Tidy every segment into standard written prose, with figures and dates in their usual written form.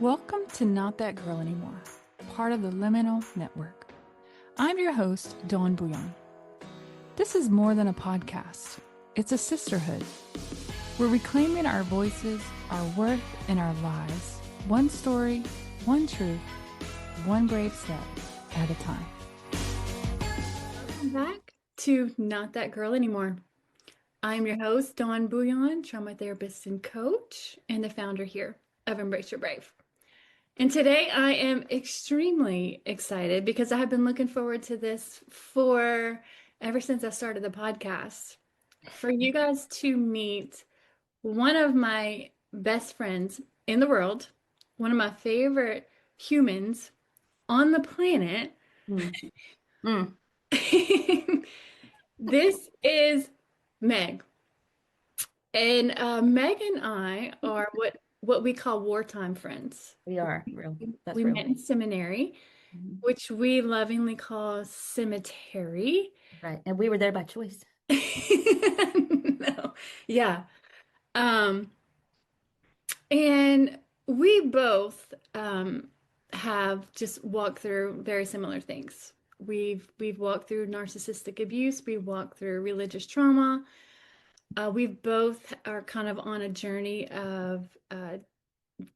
Welcome to Not That Girl Anymore, part of the Liminal Network. I'm your host, Dawn Bouillon. This is more than a podcast. It's a sisterhood. We're reclaiming our voices, our worth, and our lives. One story, one truth, one brave step at a time. Welcome back to Not That Girl Anymore. I'm your host, Dawn Bouillon, trauma therapist and coach, and the founder here of Embrace Your Brave. And today I am extremely excited because I have been looking forward to this ever since I started the podcast, for you guys to meet one of my best friends in the world, one of my favorite humans on the planet. This is Meg. And Meg and I are what we call wartime friends. We are real. That's we real. met in seminary, which we lovingly call cemetery. Right. And we were there by choice. No. Yeah. And we both have just walked through very similar things. We've walked through narcissistic abuse. We've walked through religious trauma. We both are kind of on a journey of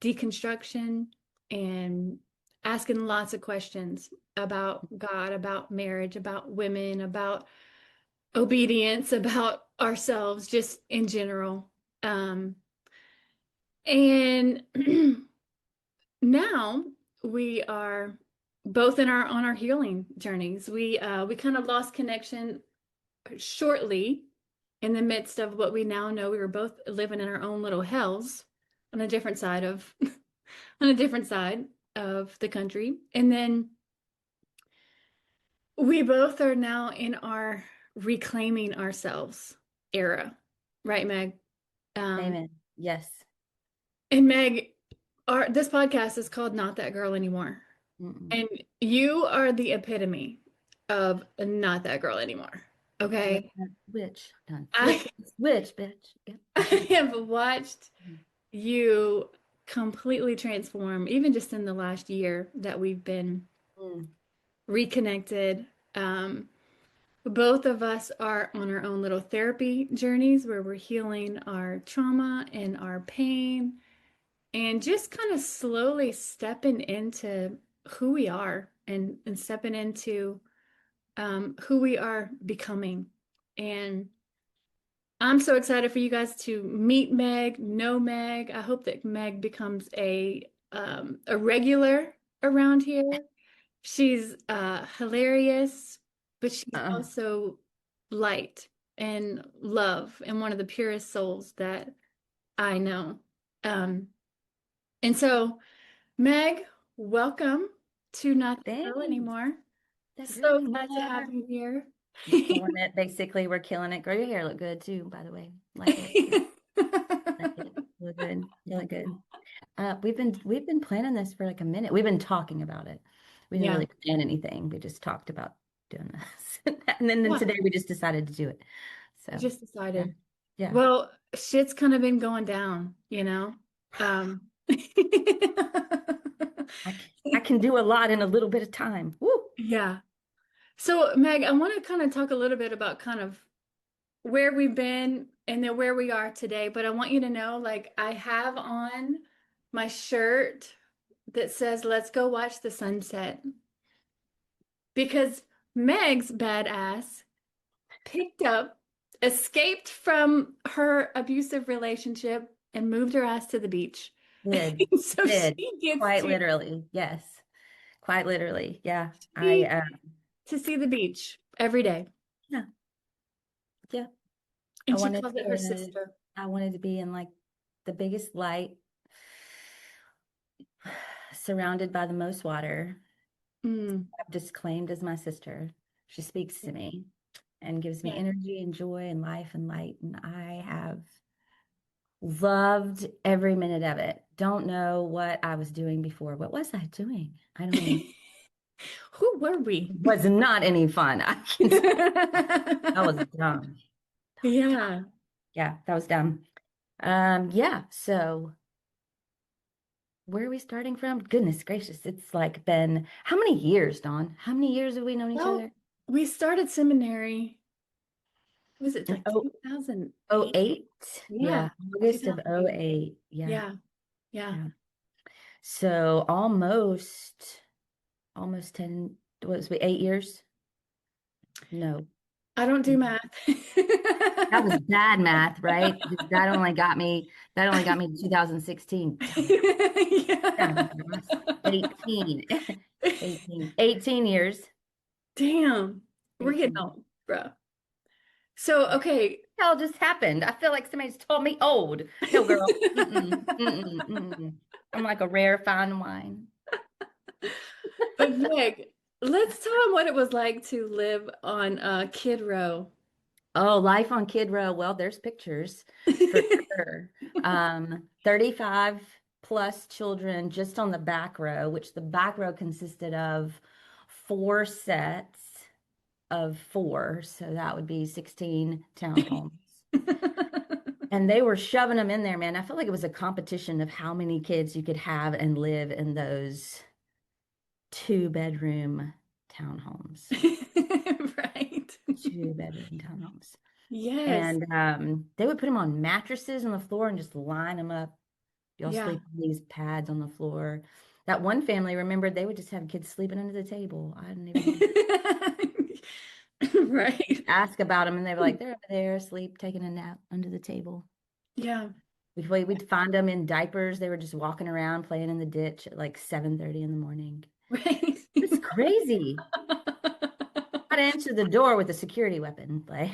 deconstruction and asking lots of questions about God, about marriage, about women, about obedience, about ourselves, just in general. And now we are both on our healing journeys. We kind of lost connection shortly in the midst of what we now know. We were both living in our own little hells on a different side of the country. And then we both are now in our reclaiming ourselves era. Right, Meg? Amen. Yes. And Meg, this podcast is called Not That Girl Anymore. And you are the epitome of Not That Girl Anymore. Okay? Which bitch. Yeah. I have watched you completely transform, even just in the last year that we've been reconnected. Both of us are on our own little therapy journeys where we're healing our trauma and our pain and just kind of slowly stepping into who we are and stepping into who we are becoming. And I'm so excited for you guys to meet Meg, know Meg. I hope that Meg becomes a regular around here. She's hilarious, but she's also light and love and one of the purest souls that I know. And so, Meg, welcome to Not That Girl Anymore. So glad to have you here. We're killing it. Basically, we're killing it. Girl, your hair look good too, by the way. Like it. Like it. Look good. Really good. We've been planning this for like a minute. We've been talking about it. We didn't really plan anything. We just talked about doing this. And then today we just decided to do it. So just decided. Yeah. Well, shit's kind of been going down, you know. I can do a lot in a little bit of time. Woo! Yeah. So, Meg, I want to kind of talk a little bit about kind of where we've been and then where we are today. But I want you to know, like, I have on my shirt that says, "Let's go watch the sunset." Because Meg's badass escaped from her abusive relationship and moved her ass to the beach. So she gets quite literally. Yes. Quite literally. Yeah. To see the beach every day. Yeah. Yeah. And she calls it her sister. I wanted to be in like the biggest light, surrounded by the most water. I've just claimed as my sister. She speaks to me and gives me energy and joy and life and light. And I have loved every minute of it. Don't know what I was doing before. What was I doing? I don't know. Who were we? It was not any fun. That was dumb. Yeah. Yeah, that was dumb. Yeah, so where are we starting from? Goodness gracious, it's like been how many years, Dawn? How many years have we known each Well, other? we started seminary, was it In like 2008? 08? Yeah, Yeah, August of 2008. 08. Yeah, Yeah, yeah. yeah. So almost 10, what was we, 8 years? No. I don't do math. That was bad math, right? Because that only got me to 2016. Yeah. 18. 18 years. Damn, we're getting 18. old, bro. So, okay. Hell just happened. I feel like somebody's told me old. No, girl. Mm-mm, mm-mm, mm-mm. I'm like a rare fine wine. But Meg, let's tell them what it was like to live on Kid Row. Oh, life on Kid Row. Well, there's pictures for sure. 35 plus children just on the back row, which the back row consisted of 4 sets of four. So that would be 16 townhomes. And they were shoving them in there, man. I felt like it was a competition of how many kids you could have and live in those 2 bedroom townhomes. Right. 2 bedroom townhomes. Yes. And they would put them on mattresses on the floor and just line them up. Y'all Yeah. sleep on these pads on the floor. That one family, remembered they would just have kids sleeping under the table. I didn't even Right. ask about them, and they were like, they're over there asleep, taking a nap under the table. Yeah. We'd find them in diapers. They were just walking around playing in the ditch at like 7:30 in the morning. Right. It's crazy. I'd answer the door with a security weapon. Like,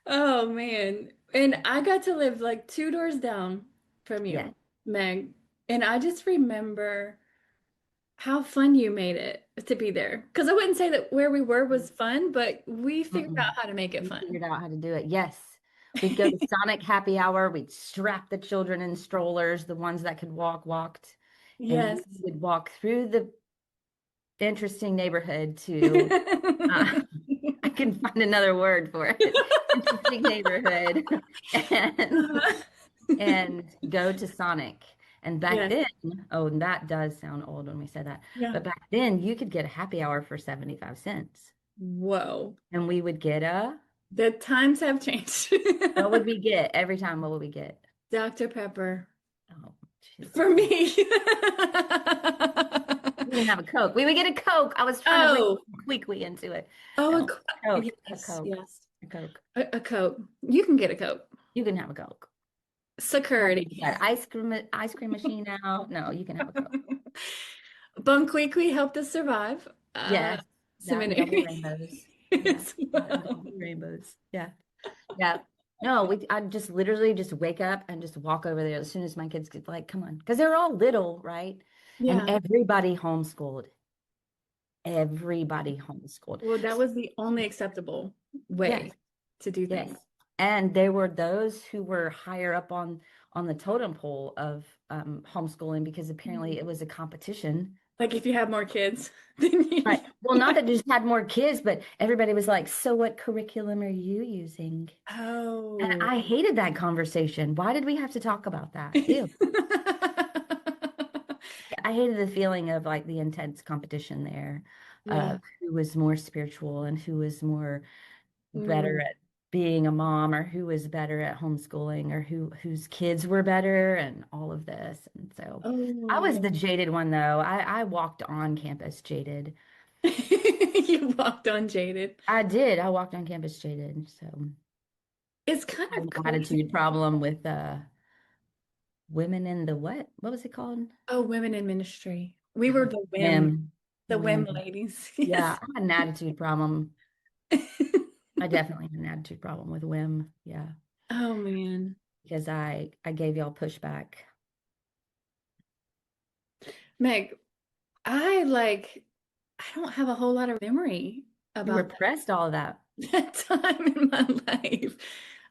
Oh man. And I got to live like 2 doors down from yeah. you, Meg. And I just remember how fun you made it to be there. Because I wouldn't say that where we were was fun, but we figured Mm-mm. out how to make it We fun. figured out how to do it. Yes. We'd go to Sonic Happy Hour. We'd strap the children in strollers, the ones that could walk, walked. And we Yes. would walk through the interesting neighborhood to, uh, I can find another word for it, interesting neighborhood, and, and go to Sonic. And back Yes. then, oh, and that does sound old when we said that. Yeah. But back then, you could get a happy hour for 75 cents. Whoa. And we would get The times have changed. what would we get every time? What would we get? Dr. Pepper Oh, Jesus. for me. We didn't have a Coke. We would get a Coke. I was trying to bring Oh, quickly into it. oh, No, a Coke, a yes, Coke, yes. a Coke. A Coke. You can get a Coke. You can have a Coke. Security. That ice cream machine now. No, you can have a Coke. Bunquiqui helped us survive. Yes, that and double Seminary. rainbows. Yeah, As that and well. double rainbows. Yeah, yeah. No, I'd just literally just wake up and just walk over there as soon as my kids could, like, come on, because they're all little, right? And Yeah. everybody homeschooled. Everybody homeschooled. Well, that was the only acceptable Yes, way to do yes. things. And there were those who were higher up on the totem pole of homeschooling because apparently it was a competition. Like if you have more kids, then you. Right. Well, not that they just had more kids, but everybody was like, so what curriculum are you using? And Oh. I hated that conversation. Why did we have to talk about that? Ew. I hated the feeling of like the intense competition there Yeah. of who was more spiritual and who was more better Mm. at being a mom or who was better at homeschooling or whose kids were better and all of this. And so I was Oh. the jaded one though. I walked on campus jaded. You walked on jaded. I did. I walked on campus jaded. So It's kind I have of an crazy. attitude problem with women in the what? What was it called? Oh, women in ministry. We were Whim. the whim Whim. ladies. Yeah, Yes. I had an attitude problem. I definitely had an attitude problem with whim. Yeah. Oh man. Because I gave y'all pushback. Meg, I don't have a whole lot of memory You about repressed all of that. that time in my life.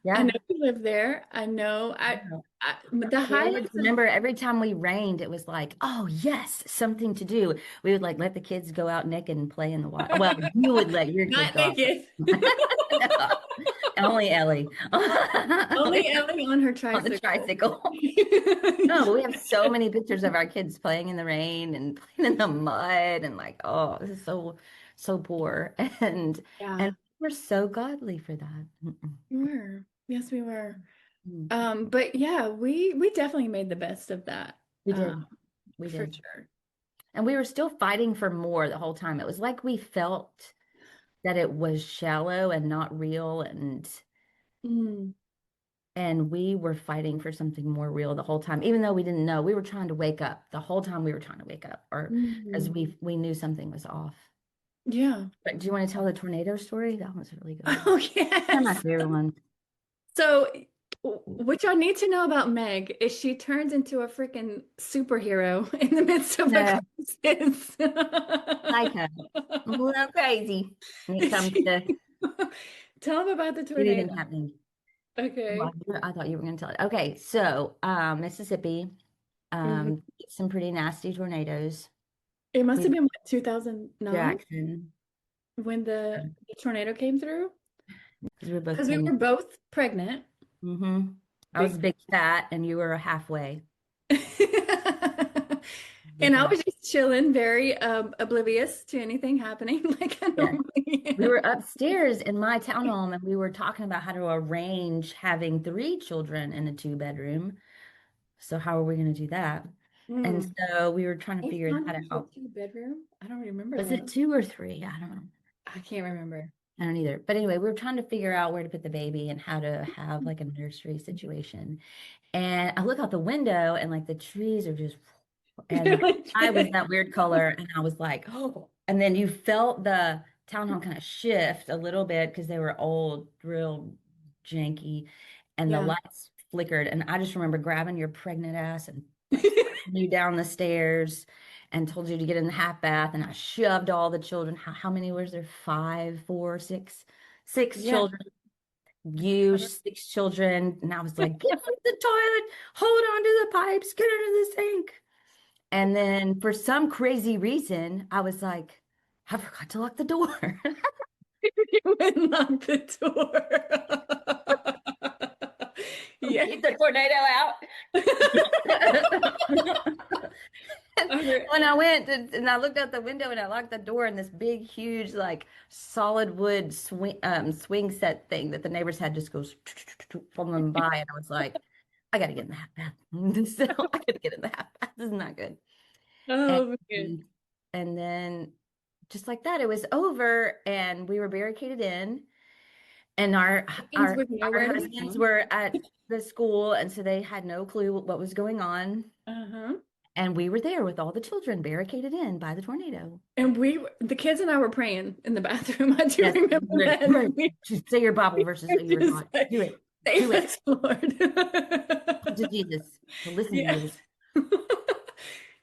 I Yeah. know you lived there. I know Yeah. the Kids, highlights of remember every time we rained, it was like, oh yes, something to do. We would like let the kids go out naked and play in the water. Well, you would let your kids not go out. naked. Only Ellie. Only Ellie on her On the tricycle. tricycle. No, but we have so many pictures of our kids playing in the rain and playing in the mud and like, oh, this is so poor. Yeah, And we're so godly for that. we were. Yes, we were. Mm. But yeah, we definitely made the best of that. We did. We For did. sure. And we were still fighting for more the whole time. It was like we felt that it was shallow and not real Mm. and we were fighting for something more real the whole time, even though we didn't know. We were trying to wake up the whole time. We were trying to wake up, or because Mm. we knew something was off. Yeah. But do you want to tell the tornado story? That was a really good one. Oh, One of my yes. favorite ones. So, what y'all need to know about Meg is she turns into a freaking superhero in the midst of a Yeah, crisis. Psycho, a little crazy when it comes to Tell them about the anything tornado. happening. Okay. Well, I thought you were going to tell it. Okay, so Mississippi, Mhm. some pretty nasty tornadoes. It must have We been what, 2009 Jackson, when the tornado came through because we were both because we were pregnant. both pregnant. Mm-hmm. I was Big. big fat, and you were halfway. And Big I fat. was just chilling, very oblivious to anything happening like I Yeah. normally We were am. upstairs in my townhome and we were talking about how to arrange having 3 children in a 2 bedroom. So how are we going to do that? And Mm. so we were trying to Eight figure that condos out. with 2 bedroom? I don't remember Was it that. 2 or 3? I don't know. I can't remember. I don't either. But anyway, we were trying to figure out where to put the baby and how to have like a nursery situation. And I look out the window and like the trees are just, and I was that weird color. And I was like, oh, and then you felt the townhome kind of shift a little bit because they were old, real janky, and the Yeah. lights flickered. And I just remember grabbing your pregnant ass and like pushing you down the stairs and told you to get in the half bath. And I shoved all the children. How many was there? 5, 4, 6, 6 children. Yeah. You, 6 children. And I was like, get from the toilet, hold on to the pipes, get under the sink. And then for some crazy reason, I was like, I forgot to lock the door. You went and locked the door. Yeah. Keep the tornado out. Okay. When I went and I looked out the window and I locked the door, and this big, huge, like solid wood swing set thing that the neighbors had just goes from them by, and I was like, I got to get in the half bath. So I got to get in the half bath. This is not good. Oh, man. And then just like that, it was over, and we were barricaded in, and Things with our nowhere to husbands go. were at the school, and so they had no clue what was going on. Uh-huh. And we were there with all the children barricaded in by the tornado. And the kids and I were praying in the bathroom. I do Yes, remember that. right. Just say your Bible verses that you were Just taught. like, Do it. save Do it. us, Lord. To Jesus. To listen to Yes. Jesus.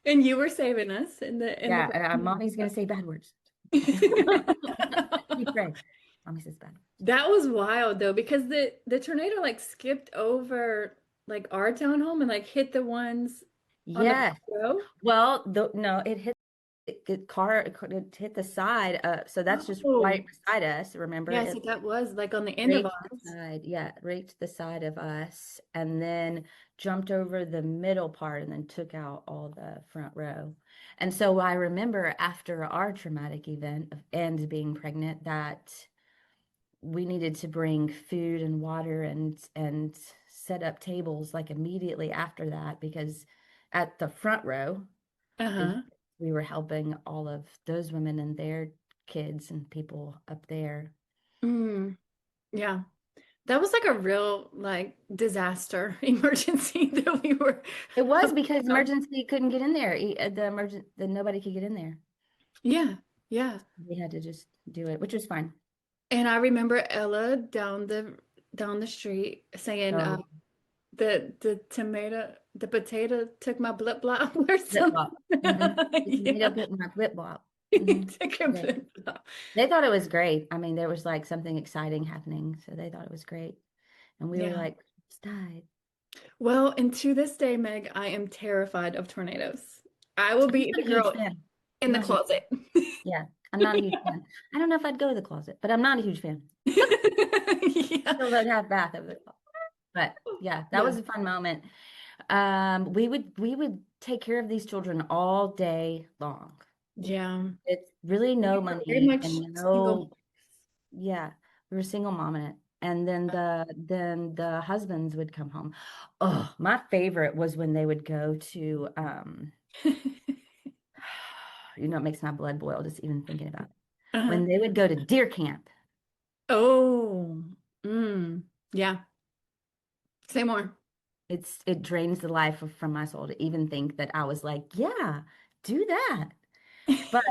And you were saving us in Yeah, the and mommy's gonna say bad words. You pray. Mommy says bad words. That was wild though, because the tornado like skipped over like our townhome and like hit the ones on the back Yes. row. Well, no, it hit it hit the side. So that's just right Oh, beside us. Remember, yeah, it so that was like on the end of raked the ours. side. Yeah, raked the side of us, and then jumped over the middle part, and then took out all the front row. And so I remember after our traumatic event and being pregnant that we needed to bring food and water and set up tables like immediately after that, because at the front row Uh-huh. we were helping all of those women and their kids and people up there. Mm, yeah. That was like a real like disaster emergency that we were. It was because emergency couldn't get in there. Nobody could get in there. Yeah, yeah. We had to just do it, which was fine. And I remember Ella down the street saying So the potato took my blip blop or flip something. flop. The tomato Yeah. bit my flip flop. He took a They, blip flop. they thought it was great. I mean, there was like something exciting happening, so they thought it was great. And we were Yeah. like, "It's died." Well, and to this day, Meg, I am terrified of tornadoes. I will I'm be not the a huge girl fan. in I'm the not a huge closet. Yeah, I'm not a huge fan. I don't know if I'd go to the closet, but I'm not a huge fan. Yeah. Still don't have bath over there. But yeah, that Yeah. was a fun moment. We would take care of these children all day long. Yeah. It's really We no were very money much and single. no, yeah, we were single mom in it. And then the husbands would come home. Oh, my favorite was when they would go to it makes my blood boil just even thinking about it. Uh-huh. When they would go to deer camp. Oh, yeah. Say more. It drains the life from my soul to even think that I was like, yeah, do that. But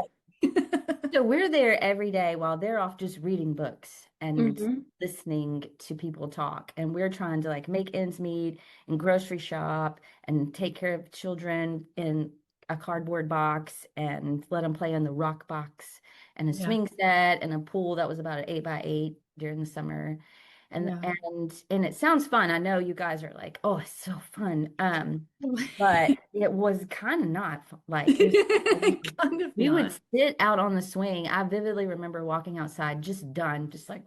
so we're there every day while they're off just reading books and Hmm. listening to people talk. And we're trying to like make ends meet and grocery shop and take care of children in a cardboard box and let them play on the rock box and a Yeah. swing set and a pool that was about an 8x8 during the summer. And Yeah. and it sounds fun. I know you guys are like, oh, it's so fun. But it was kind of not like it was Kind of we would not. sit out on the swing. I vividly remember walking outside, just done, just like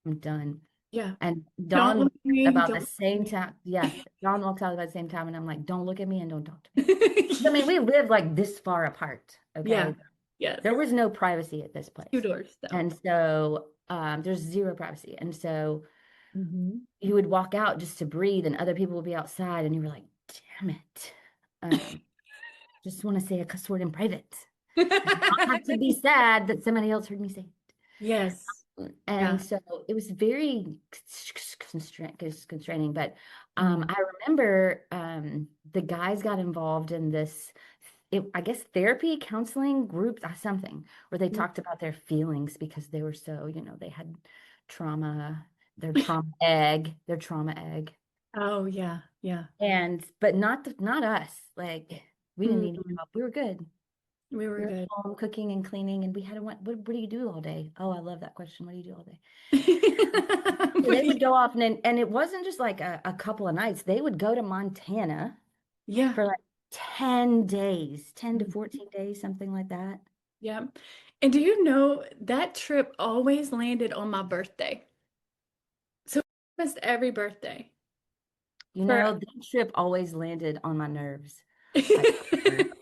I'm done. Yeah. And Don't Dawn look walked at me. about the Don't same look time. Yeah, Dawn walks out about the same time, and I'm like, "Don't look at me and don't talk to at me." I mean, me. we live like this far apart. Yeah. Okay, Yes. there was no privacy at this Two place, doors down. and so there's zero privacy, and so Hmm. you would walk out just to breathe, and other people would be outside, and you were like, "Damn it." Um, just want to say a cuss word in private. I don't have to be sad that somebody else heard me say Yes. it. Yeah. And so it was very constraining. But Mm. I remember the guys got involved in this, I guess, therapy, counseling group, something, where they Mm. talked about their feelings because they were so, they had trauma, their trauma egg. Oh, yeah. Yeah. But not us. Like we didn't need any Mm. help. We were good. We were We were good. home cooking and cleaning, and we had what do you do all day? Oh, I love that question. What do you do all day? So What they do you would do? go off, and it wasn't just like a couple of nights. They would go to Montana Yeah. for like 10 days, 10 to Mhm. 14 days, something like that. Yeah. And do you know that trip always landed on my birthday? So I missed every birthday for That trip always landed on my nerves, like hard,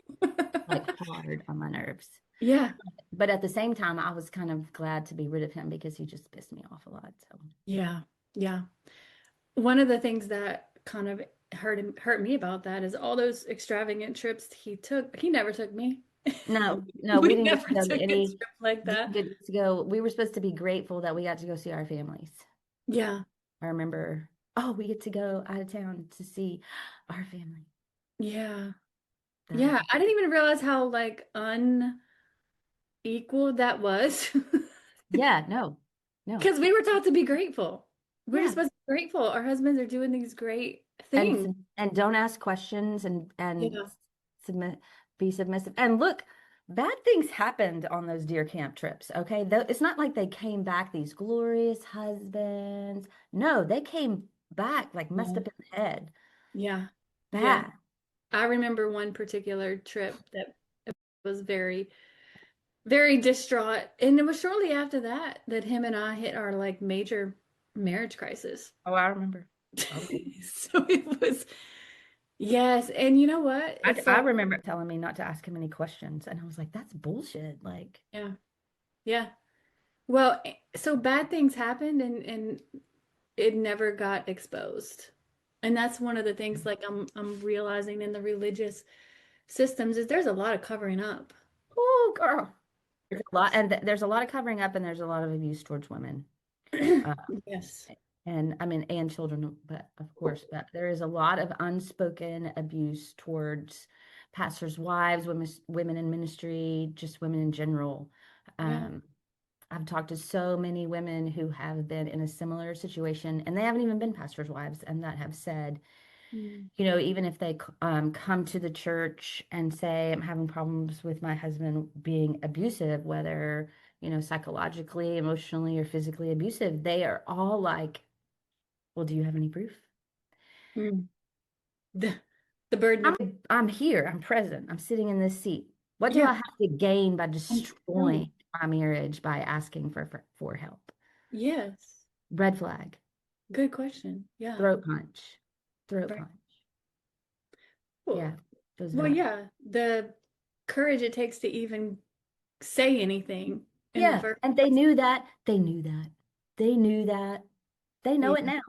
like hard on my nerves. Yeah. But at the same time, I was kind of glad to be rid of him because he just pissed me off a lot. So Yeah. Yeah. One of the things that kind of hurt me about that is all those extravagant trips he took. He never took me. no, no, we We didn't get never to go to took a any. trip like Didn't that. get to go. We were supposed to be grateful that we got to go see our families. Yeah. I remember, oh, we get to go out of town to see our family. Yeah. That, Yeah. I didn't even realize how like unequal that was. yeah, no, no, Because we were taught to be grateful. We're just yeah, supposed to be grateful. Our husbands are doing these great and things. and don't ask questions and Yeah. submit, be submissive. And look, bad things happened on those deer camp trips. Okay, though it's not like they came back these glorious husbands. No, they came back like messed Yeah. up in the head, Yeah. Yeah. bad. I remember one particular trip that was very, very distraught. And it was shortly after that that him and I hit our like major marriage crisis. Oh, I remember. Oh, So it was, yes. And you know what? It's I like, remember telling me not to ask him any questions, and I was like, "That's bullshit." Like, yeah. Yeah. Well, so bad things happened and it never got exposed. And that's one of the things like I'm realizing in the religious systems is there's a lot of covering up. oh, girl, there's a lot, and there's a lot of covering up, and there's a lot of abuse towards women, uh, Yes. and I mean, and children, but of course, but there is a lot of unspoken abuse towards pastors' wives, women in ministry, just women in general. Yeah. Um, I've talked to so many women who have been in a similar situation, and they haven't even been pastors' wives, and that have said, Mm. even if they come to the church and say, I'm having problems with my husband being abusive, whether, psychologically, emotionally, or physically abusive, they are all like, well, do you have any proof? Mm. The, the burden of I'm here, I'm present, I'm sitting in this seat. What do yeah. I have to gain by And true. destroying my marriage by asking for help? Yes. Red flag. Good question. Yeah. Throat punch. Throat Right. punch. Well, Yeah. It was well, bad. yeah. The courage it takes to even say anything in the Yeah. first And they place. knew that. They knew that. They knew that. They know Yeah. it now.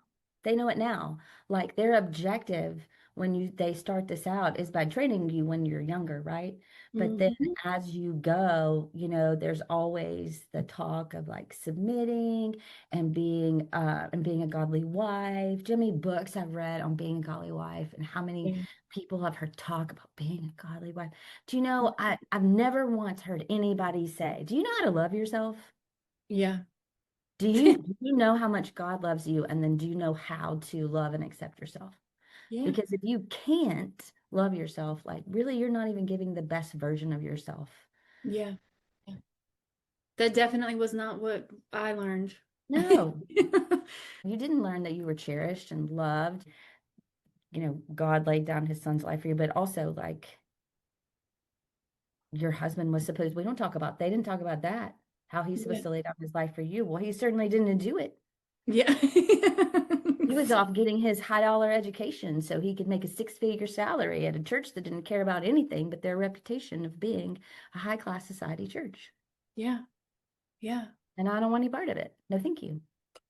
They know it now. Like their objective when they start this out is by training you when you're younger, right? But then Hmm. as you go, there's always the talk of like submitting and being a godly wife. Jimmy books I've read on being a godly wife and how many Yeah. people have heard talk about being a godly wife. Do you know, I've never once heard anybody say, do you know how to love yourself? Yeah. Do you know how much God loves you? And then do you know how to love and accept yourself? Yeah. Because if you can't love yourself, like really, you're not even giving the best version of yourself. Yeah. Yeah. That definitely was not what I learned. No, you didn't learn that you were cherished and loved. God laid down his son's life for you, but also like your husband was supposed, they didn't talk about that, how he's Yeah. supposed to lay down his life for you. Well, he certainly didn't do it. Yeah. He was off getting his high-dollar education so he could make a six-figure salary at a church that didn't care about anything but their reputation of being a high-class society church. Yeah. Yeah. And I don't want any part of it. No, thank you.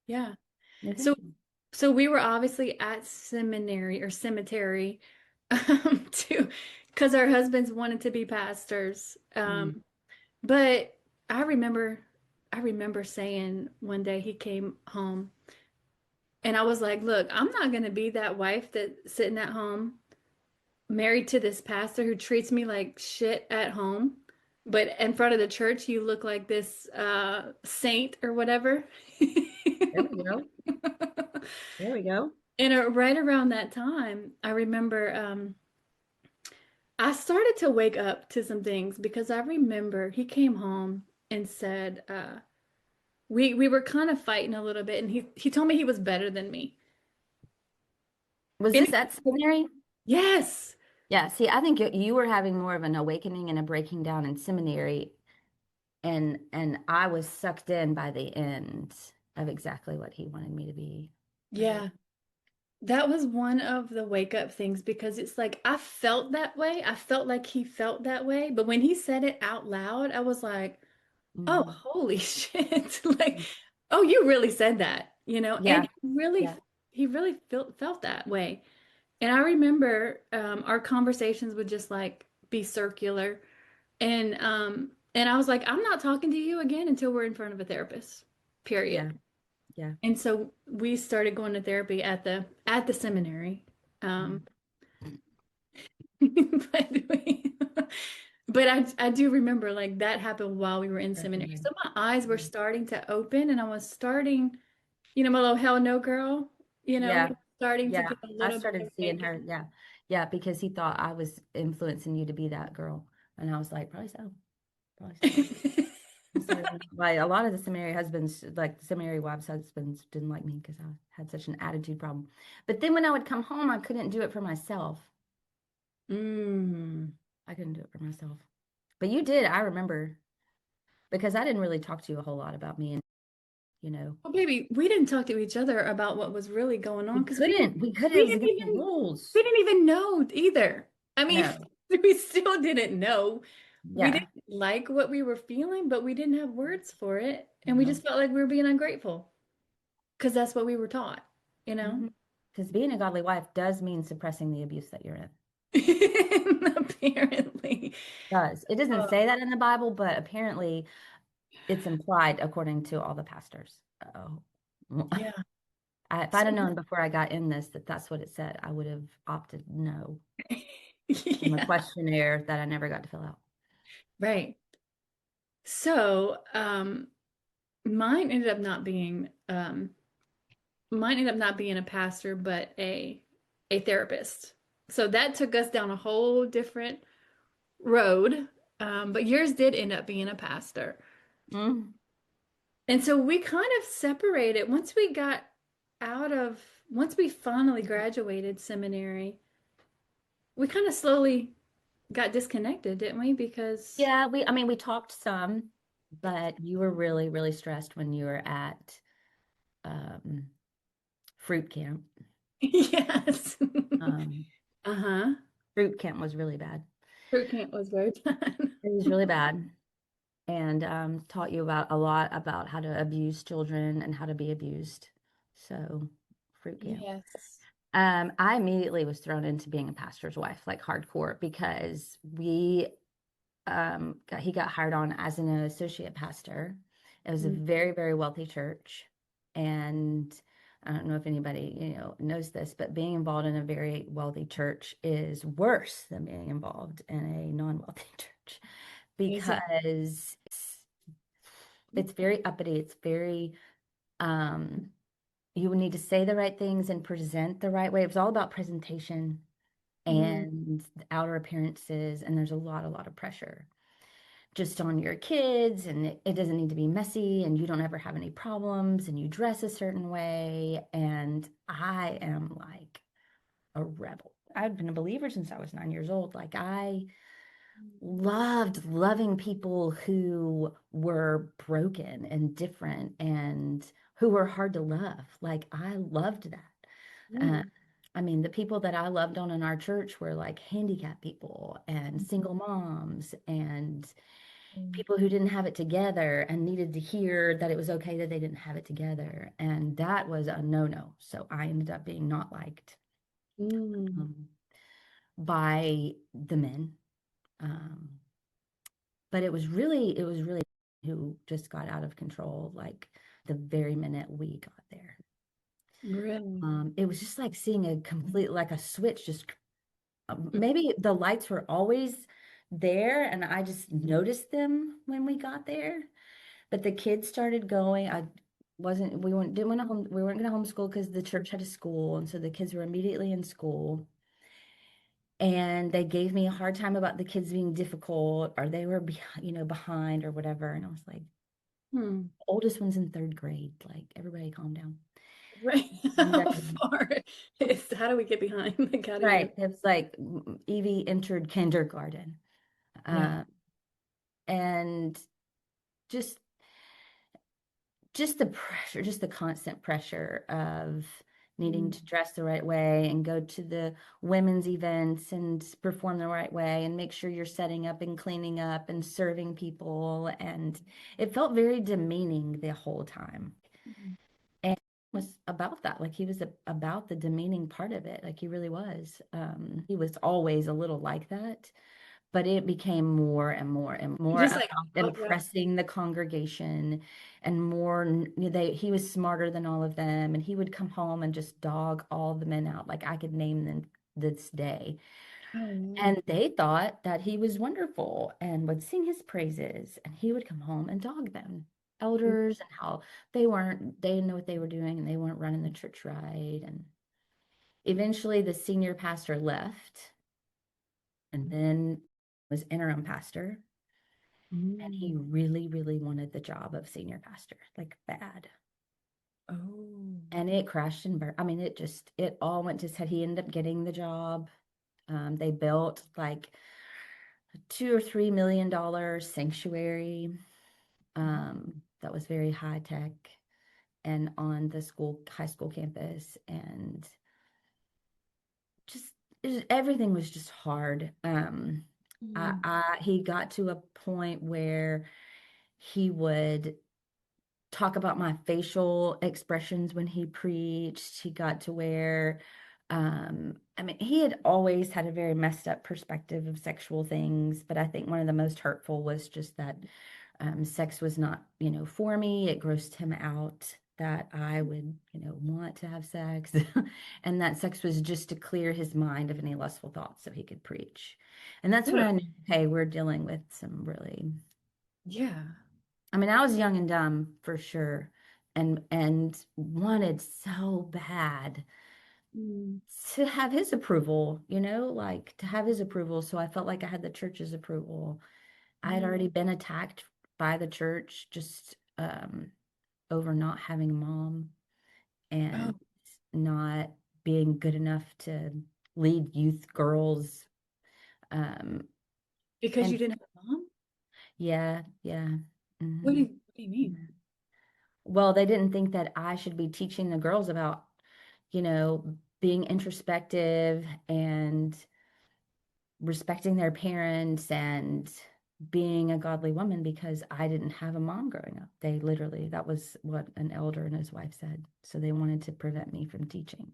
Yeah. No, So thank you. so we were obviously at seminary or cemetery to because our husbands wanted to be pastors. Mm. But I remember I remember saying one day he came home and I was like, look, I'm not gonna be that wife that's sitting at home married to this pastor who treats me like shit at home, but in front of the church you look like this saint or whatever. There we go. There we go. And right around that time, I remember I started to wake up to some things because I remember he came home and said, we were kind of fighting a little bit, and he told me he was better than me. Was And this at seminary? yes, Yeah, see, I think you were having more of an awakening and a breaking down in seminary, and I was sucked in by the end of exactly what he wanted me to be, right? yeah, that was one of the wake up things because it's like I felt that way. I felt like he felt that way, but when he said it out loud, I was like, oh, Hmm. holy shit. Like, oh, you really said that, and Yeah, yeah. he really felt that way. And I remember our conversations would just like be circular. And I was like, I'm not talking to you again until we're in front of a therapist, Yeah, period. yeah. And so we started going to therapy at the seminary. Mhm. Um, but I do remember like that happened while we were in seminary. Definitely. So my eyes were Mhm. starting to open and I was starting, my little hell no girl, Yeah, starting to yeah. get a I little bit started seeing her. awakened. Yeah, yeah, because he thought I was influencing you to be that girl, and I was like, probably so, probably so. And so, like a lot of the seminary husbands, like the seminary wives' husbands, didn't like me because I had such an attitude problem. But then when I would come home, I couldn't do it for myself. Mm. I couldn't do it for myself. But you did. I remember because I didn't really talk to you a whole lot about me, and you know, Well, baby, we didn't talk to each other about what was really going on we because couldn't. We couldn't. It we was didn't against the even rules. we didn't even know either. I mean, No. we still didn't know. We Yeah. didn't like what we were feeling, but we didn't have words for it, and we No. just felt like we were being ungrateful because that's what we were taught, you know? Because being a godly wife does mean suppressing the abuse that you're in. Apparently. Does. It doesn't say Oh, that in the Bible, but apparently it's implied according to all the pastors. Oh. yeah. If I'd So, have known before I got in this that that's what it said, I would have opted no on the yeah, questionnaire that I never got to fill out. right. So, mine ended up not being mine ended up not being a pastor, but a therapist. So that took us down a whole different road. But yours did end up being a pastor. Mm. And so we kind of separated once we finally graduated seminary, we kind of slowly got disconnected, didn't we? Because Yeah, I mean, we talked some, but you were really, really stressed when you were at fruit camp. Yes. Um, Uh-huh. Fruit camp was really bad. Fruit camp was very fun. It was really bad. And taught you about a lot about how to abuse children and how to be abused. So, fruit camp. Yes. I immediately was thrown into being a pastor's wife, like hardcore, because he got hired on as an associate pastor. It was a very, very wealthy church. And I don't know if anybody, knows this, but being involved in a very wealthy church is worse than being involved in a non-wealthy church Is it? because it's very uppity. It's very, um, you need to say the right things and present the right way. It was all about presentation Mm, and the outer appearances, and there's a lot of pressure just on your kids, and it doesn't need to be messy, and you don't ever have any problems, and you dress a certain way. And I am like a rebel. I've been a believer since I was 9 years old. Like I loved loving people who were broken and different and who were hard to love. Like I loved that. mm, I mean, the people that I loved on in our church were like handicapped people and single moms and mm, people who didn't have it together and needed to hear that it was okay that they didn't have it together. And that was a no-no. So I ended up being not liked mm. um, by the men. Um, but it was really who just got out of control, like the very minute we got there. Really? It was just like seeing a complete, like a switch, just maybe the lights were always there and I just noticed them when we got there. But the kids started going. I wasn't, we weren't, didn't want to home, we weren't going to homeschool because the church had a school. And so the kids were immediately in school. And they gave me a hard time about the kids being difficult or they were, behind or whatever. And I was like, Hmm. oldest one's in third grade. Like, everybody calm down. Right. And, How far is, how do we get behind? Like, how do you? right. It was like Evie entered kindergarten. Yeah. Uh, and just just the pressure, just the constant pressure of needing Mm, to dress the right way and go to the women's events and perform the right way and make sure you're setting up and cleaning up and serving people. And it felt very demeaning the whole time. mm, And it was about that. Like he was about the demeaning part of it. Like he really was. He was always a little like that, but it became more and more and more just about like, oh, yeah. impressing the congregation and more he was smarter than all of them and he would come home and just dog all the men out like I could name them this day. Oh, wow. And they thought that he was wonderful and would sing his praises and he would come home and dog them elders and how they didn't know what they were doing and they weren't running the church right. And eventually the senior pastor left and then was interim pastor. And he Mm. really, really wanted the job of senior pastor, like bad. Oh. And it crashed and burned. I mean, it all went to his head. He ended up getting the job. They built like a $2 or $3 million sanctuary that was very high tech and on the high school campus. And just everything was just hard. Mm. He got to a point where he would talk about my facial expressions when he preached. He got to where, I mean, he had always had a very messed up perspective of sexual things, but I think one of the most hurtful was just that sex was not, for me. It grossed him out that I would, want to have sex, and that sex was just to clear his mind of any lustful thoughts so he could preach. And that's when Good. I knew, hey, we're dealing with some really Yeah. I mean, I was young and dumb for sure, and wanted so bad Mm. to have his approval, like to have his approval. So I felt like I had the church's approval. I had Mm. already been attacked by the church just over not having a mom Oh, and not being good enough to lead youth girls. Um, because you and didn't have a mom? yeah, yeah. What do Mhm. you, what do you mean? Well, they didn't think that I should be teaching the girls about, being introspective and respecting their parents and being a godly woman because I didn't have a mom growing up. They literally, that was what an elder and his wife said. So they wanted to prevent me from teaching.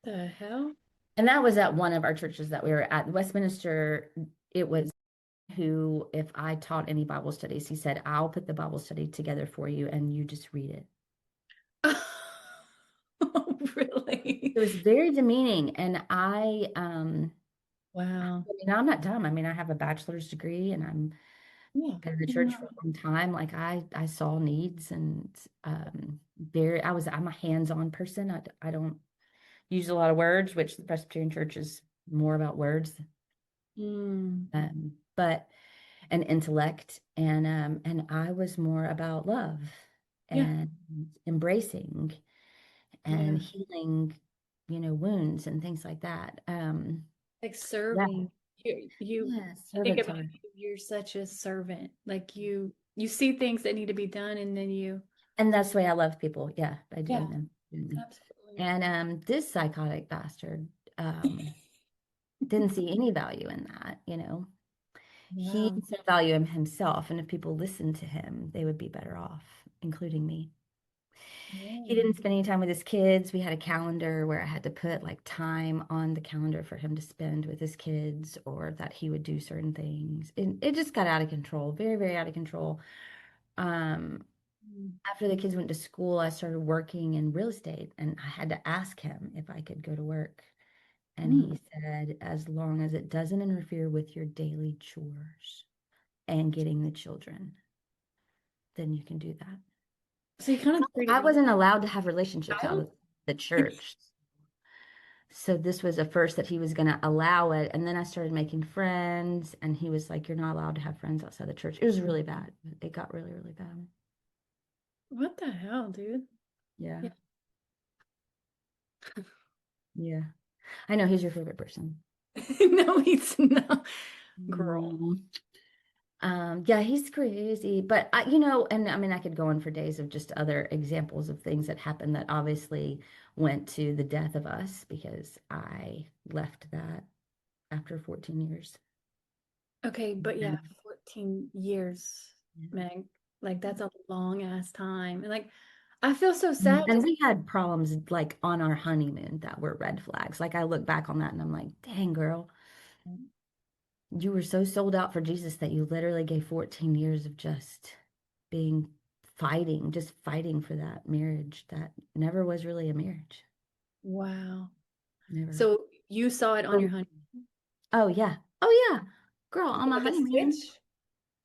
The hell? And that was at one of our churches that we were at. Westminster, it was who, if I taught any Bible studies, he said, I'll put the Bible study together for you and you just read it. Oh, really? It was very demeaning. And Wow. I'm not dumb. I mean, I have a bachelor's degree and I'm Yeah. been in the church for Yeah. a long time. Like I saw needs and I'm a hands-on person. I don't use a lot of words, which the Presbyterian Church is more about words, Mm. but an intellect. And I was more about love Yeah. and embracing and Yeah. healing, wounds and things like that. Like Yeah, serving. You yeah, I think servants about are. you, you're such a servant. Like you see things that need to be done and then you And that's the way I love people. Yeah, by yeah, doing them. absolutely. And this psychotic bastard didn't see any value in that. He Wow. saw value in himself, and if people listened to him, they would be better off, including me. He Yeah. didn't spend any time with his kids. We had a calendar where I had to put like time on the calendar for him to spend with his kids or that he would do certain things. And it just got out of control, very, very out of control. Um, Mm. After the kids went to school, I started working in real estate and I had to ask him if I could go to work. And Mm. he said, as long as it doesn't interfere with your daily chores and getting the children, then you can do that. So you kind of treated I you wasn't allowed to have relationships like a out of the church. So this was a first that he was going to allow it. And then I started making friends, and he was like, you're not allowed to have friends outside the church. It was really bad. It got really, really bad. What the hell, dude? Yeah. Yeah. Yeah. I know he's your favorite person. No, he's not. Girl. Mm. Yeah, he's crazy, but and I mean, I could go on for days of just other examples of things that happened that obviously went to the death of us because I left that after 14 years. Okay, but yeah, And, 14 years, yeah. Meg. Like that's a long ass time. And like I feel so sad And just we had problems like on our honeymoon that were red flags. Like I look back on that and I'm like, dang, girl, you were so sold out for Jesus that you literally gave 14 years of just being just fighting for that marriage that never was really a marriage. wow. Never. So you saw it on your So, honeymoon. oh yeah. Oh yeah. Girl, on my Like a honeymoon. switch?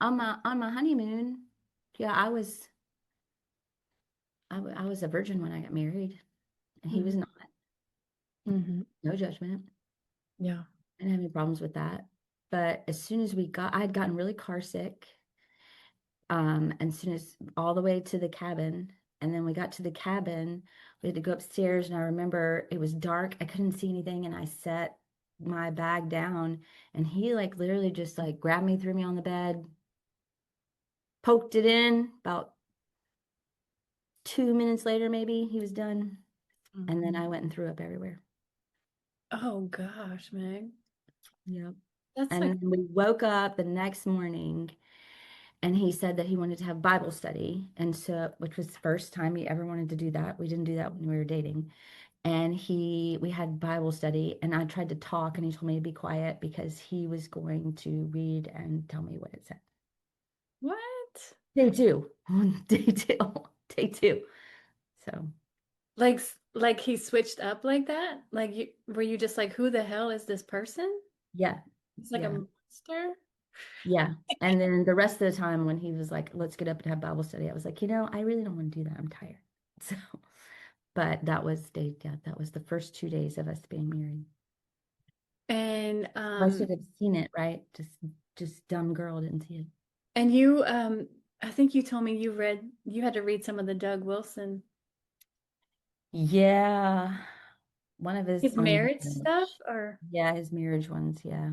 On my honeymoon. Yeah, I was a virgin when I got married, and he was Hmm. not. Hmm. No judgment. Yeah. I didn't have any problems with that. But as soon as I had gotten really car sick. And as soon as all the way to the cabin, and then we got to the cabin, we had to go upstairs, and I remember it was dark. I couldn't see anything, and I set my bag down, and he like literally just like grabbed me, threw me on the bed, poked it in. About 2 minutes later, maybe he was done, and then I went and threw up everywhere. Oh gosh, Meg. Yep. That's And like, then we woke up the next morning, and he said that he wanted to have Bible study, and so which was the first time he ever wanted to do that. We didn't do that when we were dating. And we had Bible study, and I tried to talk, and he told me to be quiet because he was going to read and tell me what it said. what? Day two, day two. So Like he switched up like that? Like you were you just like, who the hell is this person? yeah, It's like a yeah, monster? yeah. And then the rest of the time when he was like, let's get up and have Bible study, I was like, I really don't want to do that. I'm tired. So, but that was the first 2 days of us being married. And I should have seen it, right? Just dumb girl didn't see it. you I think you told me you had to read some of the Doug Wilson, Yeah. One of his his on marriage stuff marriage. or Yeah, his marriage ones. Yeah.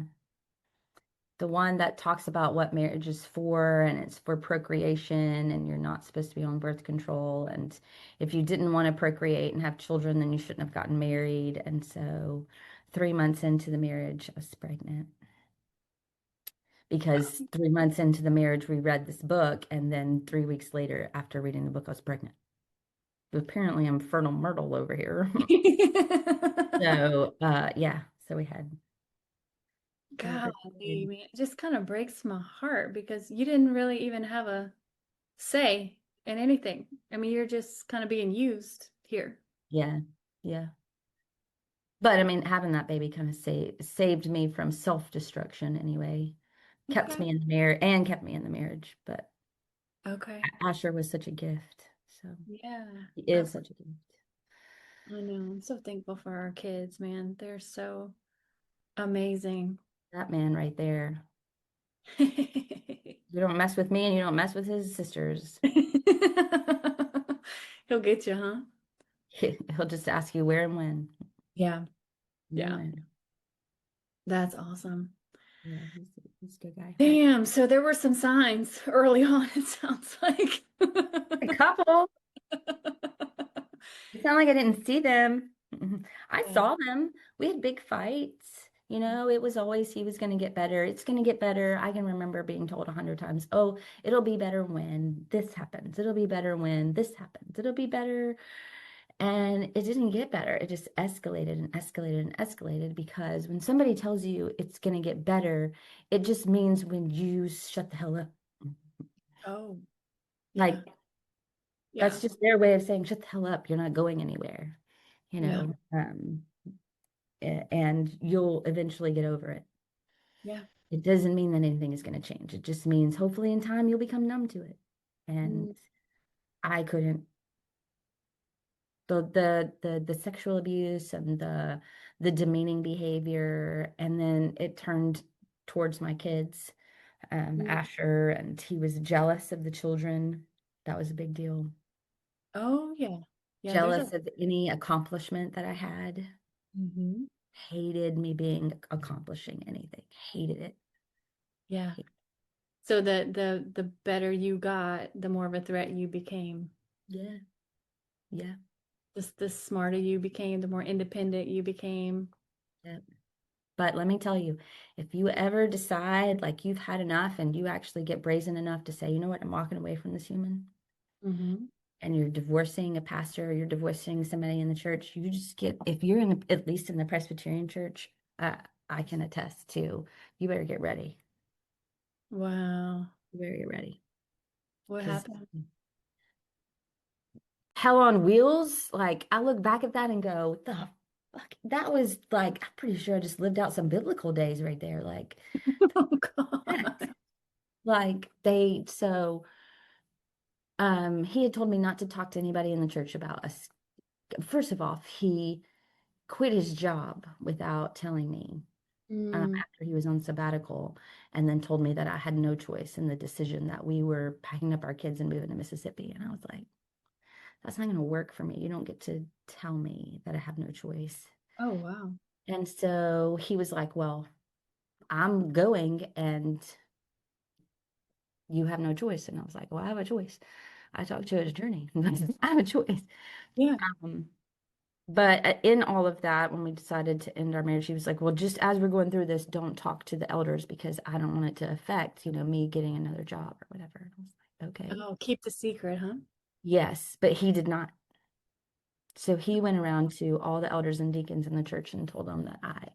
The one that talks about what marriage is for, and it's for procreation, and you're not supposed to be on birth control. And if you didn't want to procreate and have children, then you shouldn't have gotten married. And so 3 months into the marriage, I was pregnant. Because 3 months into the marriage, we read this book, and then 3 weeks later, after reading the book, I was pregnant. Apparently, I'm fertile myrtle over here. So, yeah, so we had Golly, kid. man, it just kind of breaks my heart because you didn't really even have a say in anything. I mean, you're just kind of being used here. Yeah, yeah. But I mean, having that baby kind of saved me from self-destruction anyway. Kept Okay. me in the marriage and kept me in the marriage. But Okay. Asher was such a gift. So Yeah. he I, is such a gift. I know. I'm so thankful for our kids, man. They're so amazing. That man right there. You don't mess with me and you don't mess with his sisters. He'll get you, huh? He'll just ask you where and when. Yeah. And Yeah. when. That's awesome. Yeah, he's a good guy. Damn. So there were some signs early on, it sounds like. A couple. It's not like I didn't see them. I Yeah. saw them. We had big fights. You know, it was always he was going to get better. It's going to get better. I can remember being told 100 times, oh, it'll be better when this happens. It'll be better when this happens. It'll be better. And it didn't get better. It just escalated and escalated and escalated because when somebody tells you it's going to get better, it just means when you shut the hell up. Oh, yeah. Like, Yeah. that's just their way of saying, shut the hell up. You're not going anywhere, you Yeah. know, and you'll eventually get over it. Yeah. It doesn't mean that anything is going to change. It just means hopefully in time you'll become numb to it. And Mm. I couldn't. The sexual abuse and the demeaning behavior, and then it turned towards my kids, Mm. Asher, and he was jealous of the children. That was a big deal. Oh, yeah. Yeah, there's a Jealous of any accomplishment that I had. Mhm. Hated me being accomplishing anything. Hated it. Yeah. So the better you got, the more of a threat you became. Yeah, yeah, The smarter you became, the more independent you became. yeah. But let me tell you, if you ever decide like you've had enough and you actually get brazen enough to say, you know what, I'm walking away from this human, Hmm. and you're divorcing a pastor or you're divorcing somebody in the church, you just get, if you're in at least in the Presbyterian church, I can attest to, you better get ready. Wow. You better get ready. What Because happened? hell on wheels, like I look back at that and go, what the fuck? That was like, I'm pretty sure I just lived out some biblical days right there. Like, Oh that. God. Like he had told me not to talk to anybody in the church about us. First of all, he quit his job without telling me Mm. after he was on sabbatical, and then told me that I had no choice in the decision that we were packing up our kids and moving to Mississippi. And I was like, that's not going to work for me. You don't get to tell me that I have no choice. Oh wow. And so he was like, well, I'm going and you have no choice. And I was like, well, I have a choice. I talked to an attorney. I have a choice. Yeah. Um, but in all of that, when we decided to end our marriage, he was like, well, just as we're going through this, don't talk to the elders because I don't want it to affect, me getting another job or whatever. And I was like, okay. Oh, keep the secret, huh? Yes, but he did not. So he went around to all the elders and deacons in the church and told them that I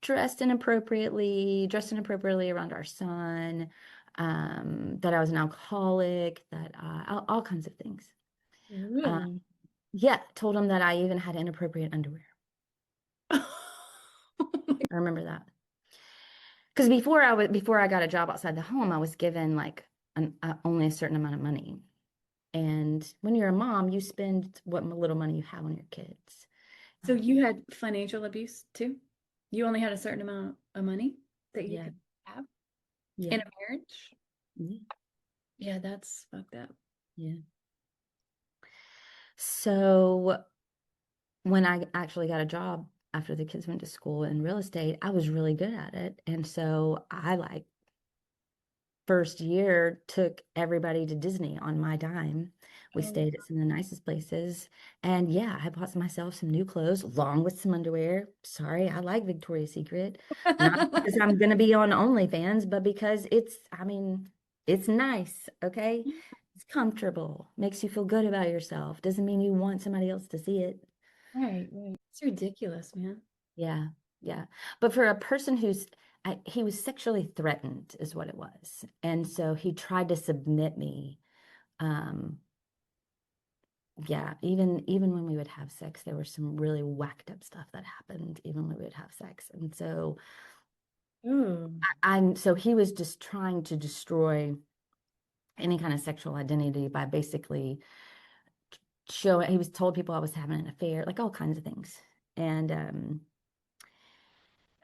dressed inappropriately around our son, that I was an alcoholic, that all kinds of things. Uh, Really? yeah, told him that I even had inappropriate underwear. I remember that. Because before I got a job outside the home, I was given like only a certain amount of money. And when you're a mom, you spend what little money you have on your kids. So Um, you had financial abuse too? You only had a certain amount of money that you yeah, could have yeah, in a marriage? yeah, Yeah, that's fucked up. yeah. So when I actually got a job after the kids went to school in real estate, I was really good at it. And so I like first year took everybody to Disney on my dime. We Oh, stayed at some of the nicest places. And yeah, I bought myself some new clothes along with some underwear. Sorry, I like Victoria's Secret. Not because I'm going to be on OnlyFans, but because I mean, it's nice, okay? It's comfortable, makes you feel good about yourself. Doesn't mean you want somebody else to see it. right, right. It's ridiculous, man. Yeah, yeah. But for a person he was sexually threatened, is what it was. And so he tried to submit me. Um, yeah, even when we would have sex, there was some really whacked up stuff that happened, even when we would have sex. And so Ooh. so he was just trying to destroy any kind of sexual identity by basically showing, he was told people I was having an affair, like all kinds of things. And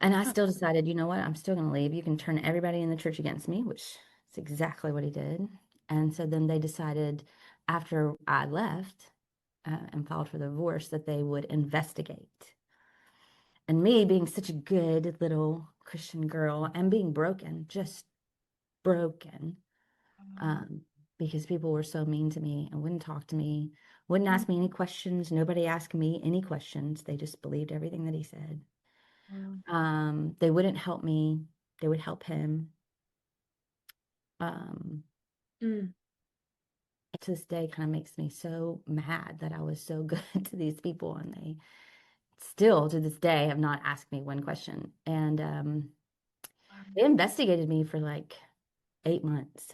I Huh. still decided, you know what? I'm still going to leave. You can turn everybody in the church against me, which is exactly what he did. And so then they decided after I left and filed for the divorce that they would investigate. And me being such a good little Christian girl and being broken, just broken, um, because people were so mean to me and wouldn't talk to me, wouldn't ask me any questions. Nobody asked me any questions. They just believed everything that he said. They wouldn't help me. They would help him. Um, Mm. to this day kind of makes me so mad that I was so good to these people and they still to this day have not asked me one question. And they investigated me for like 8 months.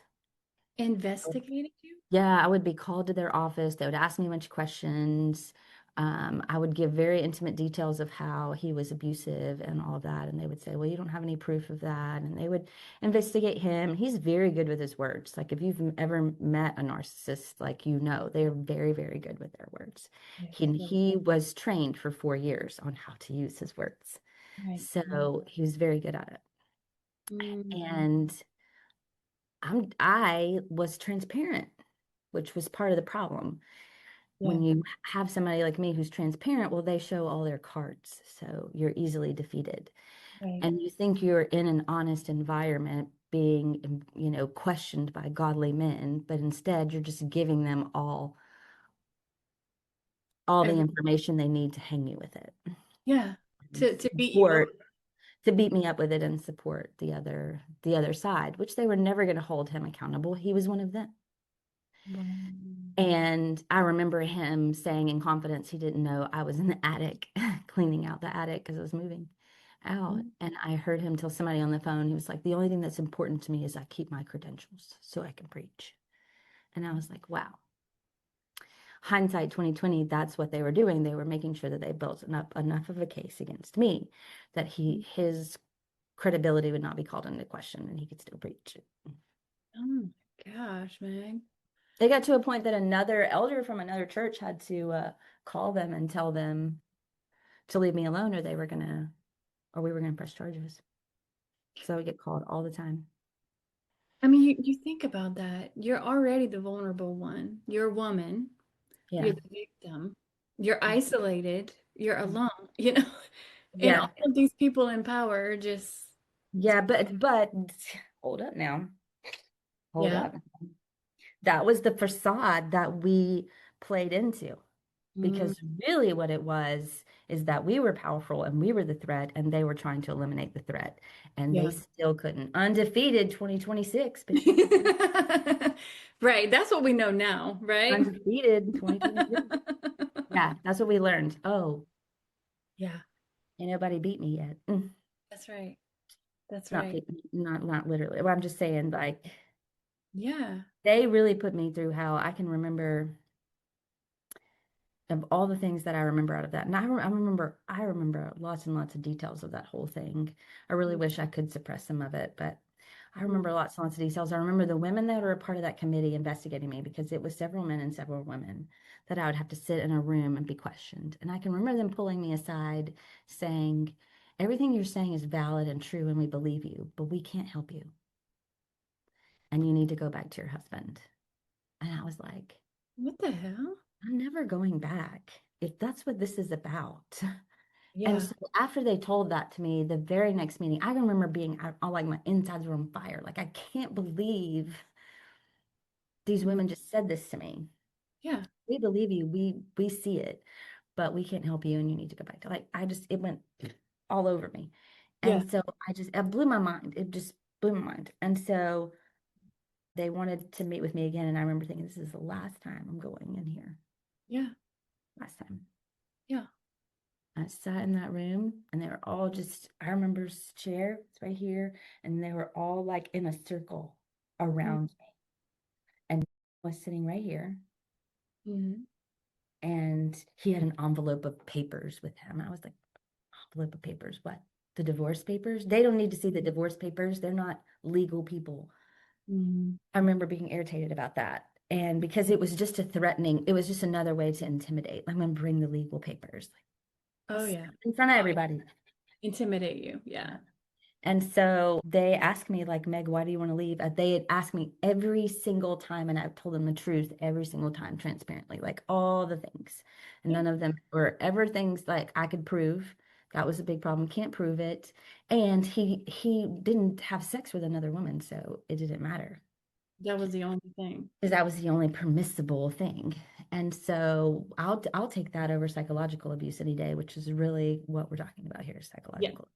Investigated you? Yeah, I would be called to their office. They would ask me a bunch of questions. I would give very intimate details of how he was abusive and all of that. And they would say, well, you don't have any proof of that. And they would investigate him. He's very good with his words. Like if you've ever met a narcissist, like you know, they're very, very good with their words. Right, right, He was trained for 4 years on how to use his words. right, right. So he was very good at it. Mm. And I was transparent, which was part of the problem. Yeah, When you have somebody like me who's transparent, well, they show all their cards. So you're easily defeated. right. And you think you're in an honest environment being, questioned by godly men, but instead you're just giving them all the Every, information they need to hang you with it. yeah, And to beat you up. support to beat me up with it and support the other side, which they were never going to hold him accountable. He was one of them. Wow. And I remember him saying in confidence he didn't know I was in the attic cleaning out the attic because I was moving out. And I heard him tell somebody on the phone, he was like, the only thing that's important to me is I keep my credentials so I can preach. And I was like, wow. Hindsight 2020, that's what they were doing. They were making sure that they built enough of a case against me that his credibility would not be called into question and he could still preach. Oh my gosh, Meg. They got to a point that another elder from another church had to call them and tell them to leave me alone or we were gonna press charges. So I would get called all the time. I mean, you think about that. You're already the vulnerable one. You're a woman. You're Yeah. the victim. You're isolated. You're alone, and all Yeah. of these people in power just, Yeah, but hold up now. Hold yeah. up. That was the facade that we played into. Mm, Because really what it was is that we were powerful and we were the threat and they were trying to eliminate the threat and they yeah. still couldn't. Undefeated 2026, bitches. Right. That's what we know now, right? Undefeated 2026. Yeah, that's what we learned. Oh, Yeah, ain't nobody beat me yet. that's right. That's Not right. beat me, not literally. Well, I'm just saying, like, Yeah. they really put me through hell. I can remember of all the things that I remember out of that. And I remember lots and lots of details of that whole thing. I really wish I could suppress some of it, but I remember lots and lots of details. I remember the women that were a part of that committee investigating me because it was several men and several women that I would have to sit in a room and be questioned. And I can remember them pulling me aside saying, everything you're saying is valid and true, and we believe you, but we can't help you. And you need to go back to your husband. And I was like, What the hell? I'm never going back if that's what this is about. And Yeah. so after they told that to me, the very next meeting, I remember being all like my insides were on fire. Like, I can't believe these Mm. women just said this to me. Yeah. We believe you. We see it, but we can't help you and you need to go back to like it went all over me. Yeah. And so it blew my mind. It just blew my mind. And so they wanted to meet with me again. And I remember thinking, this is the last time I'm going in here. Yeah. Last time. Yeah. I sat in that room and they were all just, I remember this chair, it's right here, and they were all like in a circle around me. And I was sitting right here Mm-hmm. and he had an envelope of papers with him. I was like, envelope of papers, what? The divorce papers? They don't need to see the divorce papers. They're not legal people. Mm-hmm. I remember being irritated about that. And because it was just it was just another way to intimidate. I'm going to bring the legal papers Oh yeah. in front of Oh, everybody. intimidate you. Yeah. And so they asked me, like, Meg, why do you want to leave? They had asked me every single time, and I told them the truth every single time, transparently, like all the things. And Yeah. none of them were ever things like I could prove. That was a big problem. Can't prove it. And he didn't have sex with another woman, so it didn't matter That was the only thing. because that was the only permissible thing. And so I'll take that over psychological abuse any day, which is really what we're talking about here, Yeah. psychological abuse.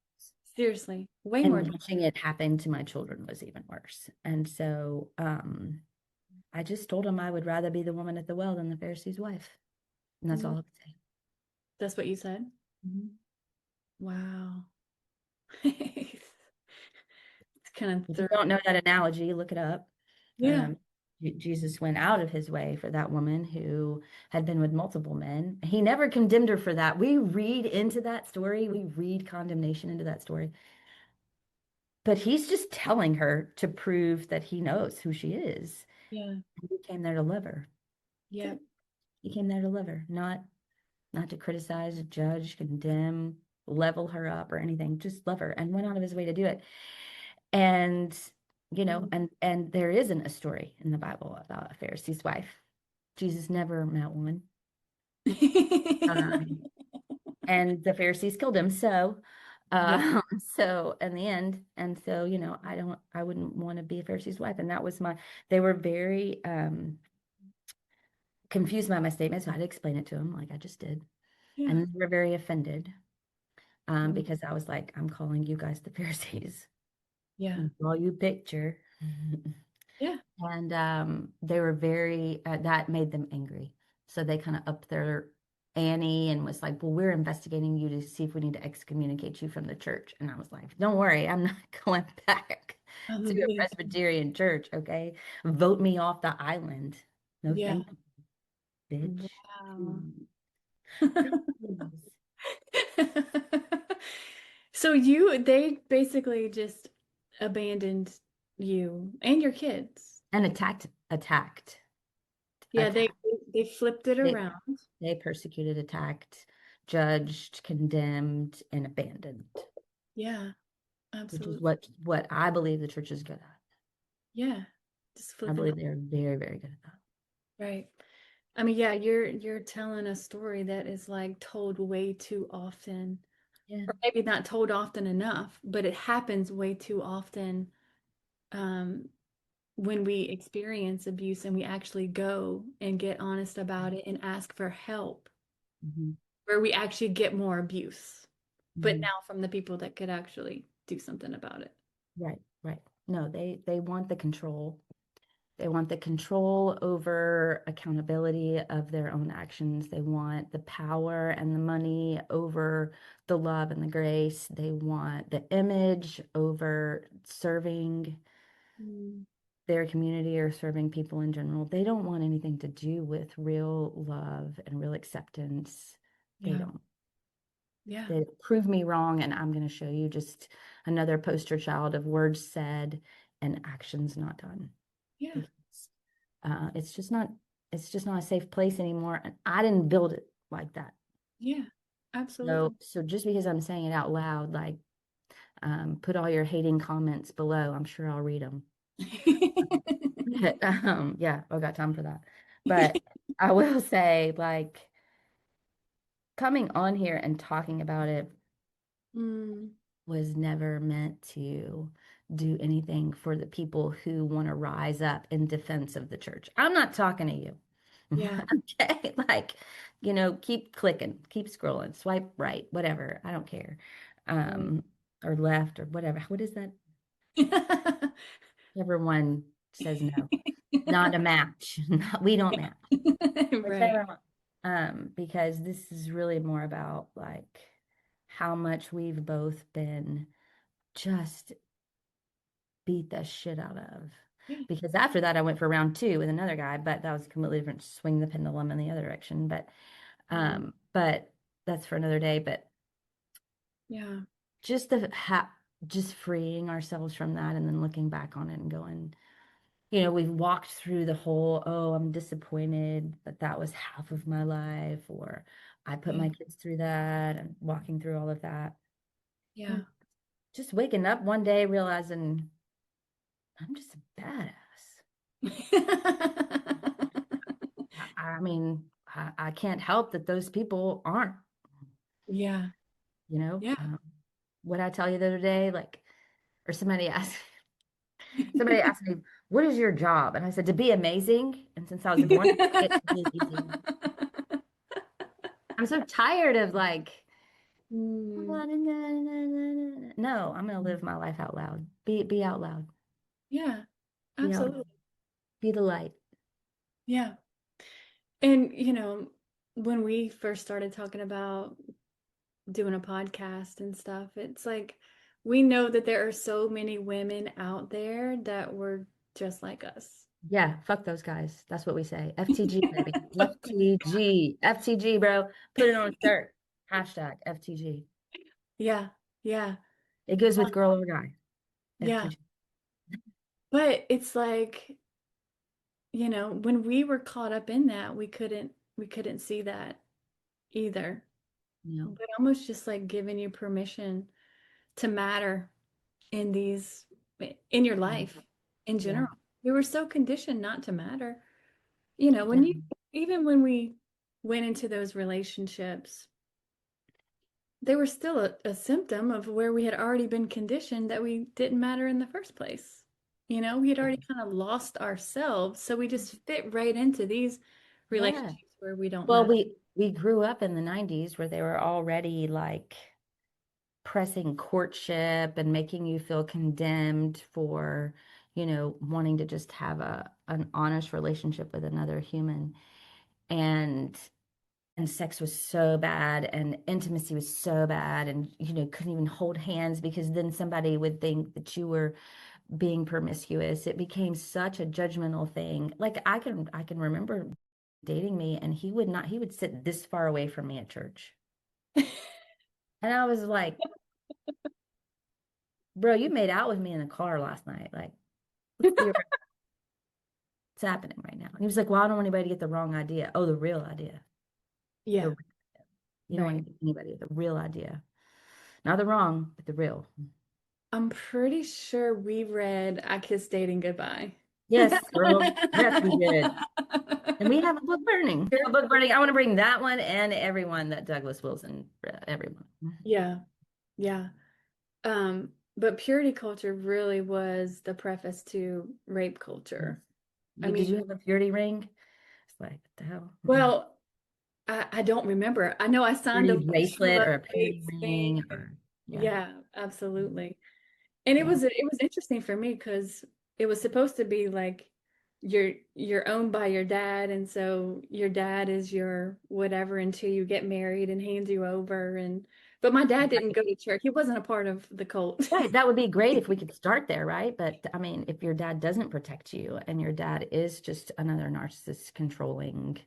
Seriously. Way more. And watching it happen to my children was even worse. And so I just told him I would rather be the woman at the well than the Pharisee's wife. And that's all I could say. That's what you said? Mhm. Wow. It's kind of If you don't know that analogy, look it up. yeah. Um, Jesus went out of his way for that woman who had been with multiple men. He never condemned her for that. We read into that story, we read condemnation into that story. But he's just telling her to prove that he knows who she is. Yeah. He came there to love her. Yeah. That's it. He came there to love her, not to criticize, judge, condemn, level her up or anything. Just love her, and went out of his way to do it. And and there isn't a story in the Bible about a Pharisee's wife. Jesus never met one. Um, and the Pharisees killed him. So, Yeah. so in the end, and so, I wouldn't want to be a Pharisee's wife. And that was they were very confused by my statement. So I had to explain it to them like I just did. Yeah. And they were very offended Mm. because I was like, I'm calling you guys the Pharisees. Yeah. Draw you picture. Yeah. And they were that made them angry. So they kind of upped their ante and was like, well, we're investigating you to see if we need to excommunicate you from the church. And I was like, don't worry, I'm not going back to a Presbyterian church, okay? Vote me off the island. No, Yeah. thank you, bitch. Wow. Please. So they basically just abandoned you and your kids. And attacked, Yeah, attacked. they flipped it They, around. they persecuted, attacked, judged, condemned, and abandoned, Yeah, which is absolutely. what I believe the church is good at. Yeah. Just I flipping it. believe they're very, very good at that. Right. I mean, yeah, you're telling a story that is like told way too often, Yeah. or maybe not told often enough, but it happens way too often um, when we experience abuse and we actually go and get honest about it and ask for help, Hmm. where we actually get more abuse, but Hmm. now from the people that could actually do something about it. Right, right. No, they want the control. They want the control over accountability of their own actions. They want the power and the money over the love and the grace. They want the image over serving Mm. their community or serving people in general. They don't want anything to do with real love and real acceptance. They Yeah. don't. Yeah. They prove me wrong, and I'm going to show you just another poster child of words said and actions not done. Yeah. Because it's just not a safe place anymore. And I didn't build it like that. Yeah. So Absolutely. so just because I'm saying it out loud, like put all your hating comments below. I'm sure I'll read them. Yeah, I've got time for that. But I will say, like, coming on here and talking about it Mm, was never meant to do anything for the people who want to rise up in defense of the church. I'm not talking to you. yeah. Okay. Like, keep clicking, keep scrolling, swipe right, whatever. I don't care. Right. Um, or left or whatever. What is that? Everyone says no. Not a match. We don't match. Right. Whichever one. Because this is really more about like how much we've both been just beat the shit out of. Yeah. Because after that, I went for round two with another guy, but that was a completely different swing the pendulum in the other direction. Mm, But that's for another day. But yeah. just just freeing ourselves from that and then looking back on it and going, we've walked through the whole, oh, I'm disappointed that that was half of my life, or I put Yeah. my kids through that and walking through all of that. Yeah. And just waking up one day realizing I'm just a badass. I mean, I can't help that those people aren't, Yeah. you know. Yeah. What I tell you the other day, like, or somebody asked me, what is your job? And I said, to be amazing. And since I was born, it's to be amazing. I'm so tired of like, Mm, no, I'm gonna live my life out loud. Be out loud. yeah, Be out absolutely. loud. Be the light. Yeah. And, when we first started talking about doing a podcast and stuff, it's like we know that there are so many women out there that were just like us. Yeah, fuck those guys. That's what we say. FTG, baby. FTG. FTG, bro. Put it on a shirt. Hashtag FTG. Yeah. Yeah. It goes with girl or guy. Yeah. FTG. But it's like, when we were caught up in that, we couldn't see that either. You But almost just like giving you permission to matter in these in your know. life in Yeah. general. We were so conditioned not to matter. Yeah. Even when we went into those relationships, they were still a symptom of where we had already been conditioned that we didn't matter in the first place. We had already kind of lost ourselves, so we just fit right into these Yeah. relationships where we don't Well, matter. we grew up in the 90s where they were already like pressing courtship and making you feel condemned for, wanting to just have an honest relationship with another human. And sex was so bad and intimacy was so bad and couldn't even hold hands because then somebody would think that you were being promiscuous. It became such a judgmental thing. Like I can remember dating me and he would sit this far away from me at church. And I was like, bro, you made out with me in the car last night. Like, let's be what's happening right now. And he was like, well, I don't want anybody to get the wrong idea. Oh, the real idea. Yeah, The You don't want right. to get anybody the real idea. Not the wrong, but the real. I'm pretty sure we read I Kissed Dating Goodbye. Yes, girl. Yes, we did. And we have a book burning. We have a book burning. I want to bring that one and everyone that Douglas Wilson, everyone. Yeah, yeah. But purity culture really was the preface to rape Yes. culture. I Did mean, you have a purity ring? It's like, what the hell? well, I don't remember. I know I signed Purity away some of bracelet our or a purity dates thing. ring or, yeah. Yeah, absolutely. And it Yeah. was interesting for me because it was supposed to be like you're owned by your dad, and so your dad is your whatever until you get married and hands you over. And but my dad didn't go to church. He wasn't a part of the cult. Right. That would be great if we could start there, right? But I mean, if your dad doesn't protect you and your dad is just another narcissist controlling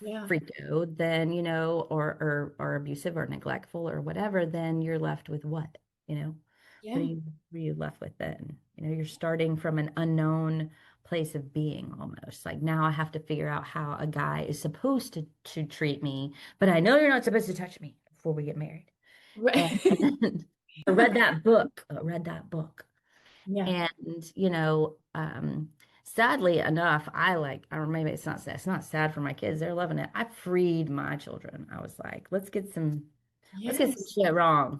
Yeah. freako, then, or abusive or neglectful or whatever, then you're left with what? You know, what Yeah. are you left with then? You're starting from an unknown place of being almost. Like now I have to figure out how a guy is supposed to treat me, but I know you're not supposed to touch me before we get married. And Right. I read that book, read that book. Yeah. And, sadly enough, or maybe it's not sad. It's not sad for my kids. They're loving it. I freed my children. I was like, let's get some Yes. shit wrong.